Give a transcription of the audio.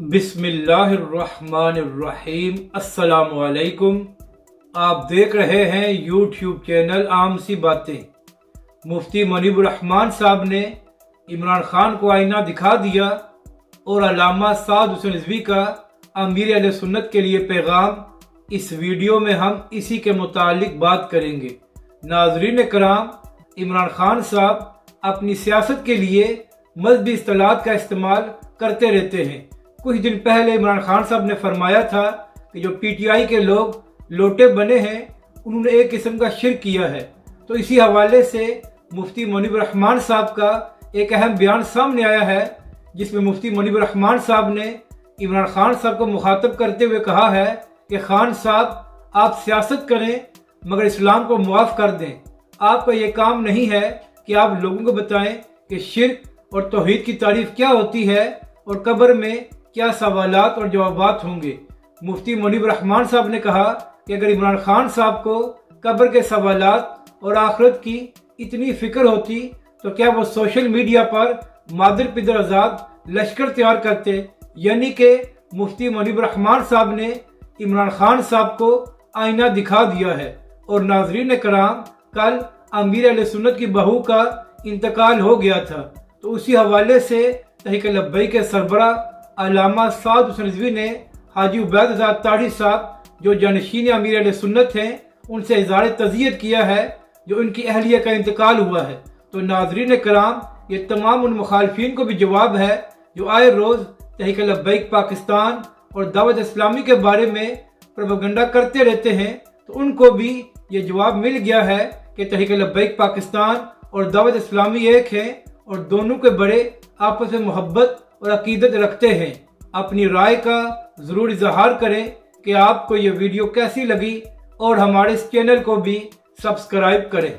بسم اللہ الرحمن الرحیم۔ السلام علیکم۔ آپ دیکھ رہے ہیں یوٹیوب چینل عام سی باتیں۔ مفتی منیب الرحمان صاحب نے عمران خان کو آئینہ دکھا دیا اور علامہ سعد حسین رضوی کا امیر اہل سنت کے لیے پیغام۔ اس ویڈیو میں ہم اسی کے متعلق بات کریں گے۔ ناظرین کرام، عمران خان صاحب اپنی سیاست کے لیے مذہبی اصطلاحات کا استعمال کرتے رہتے ہیں۔ کچھ دن پہلے عمران خان صاحب نے فرمایا تھا کہ جو پی ٹی آئی کے لوگ لوٹے بنے ہیں انہوں نے ایک قسم کا شرک کیا ہے۔ تو اسی حوالے سے مفتی منیب الرحمان صاحب کا ایک اہم بیان سامنے آیا ہے، جس میں مفتی منیب الرحمان صاحب نے عمران خان صاحب کو مخاطب کرتے ہوئے کہا ہے کہ خان صاحب آپ سیاست کریں مگر اسلام کو معاف کر دیں۔ آپ کا یہ کام نہیں ہے کہ آپ لوگوں کو بتائیں کہ شرک اور توحید کی تعریف کیا ہوتی ہے اور قبر میں کیا سوالات اور جوابات ہوں گے۔ مفتی منیب الرحمان صاحب نے کہا کہ اگر عمران خان صاحب کو قبر کے سوالات اور آخرت کی اتنی فکر ہوتی تو کیا وہ سوشل میڈیا پر مادر پدر آزاد لشکر تیار کرتے؟ یعنی کہ مفتی منیب الرحمان صاحب نے عمران خان صاحب کو آئینہ دکھا دیا ہے۔ اور ناظرین کرام، کل امیر اہل سنت کی بہو کا انتقال ہو گیا تھا، تو اسی حوالے سے تحریک لبیک کے سربراہ علامہ سعد حسین رضوی نے حاجی عبید آزاد تاڑی صاحب جو جانشین امیر اہل سنت ہیں ان سے اظہار تعزیت کیا ہے جو ان کی اہلیہ کا انتقال ہوا ہے۔ تو ناظرین کرام، یہ تمام ان مخالفین کو بھی جواب ہے جو آئے روز تحریک لبیک پاکستان اور دعوت اسلامی کے بارے میں پروپیگنڈا کرتے رہتے ہیں۔ تو ان کو بھی یہ جواب مل گیا ہے کہ تحریک لبیک پاکستان اور دعوت اسلامی ایک ہیں اور دونوں کے بڑے آپس میں محبت اور عقیدت رکھتے ہیں۔ اپنی رائے کا ضرور اظہار کریں کہ آپ کو یہ ویڈیو کیسی لگی اور ہمارے اس چینل کو بھی سبسکرائب کریں۔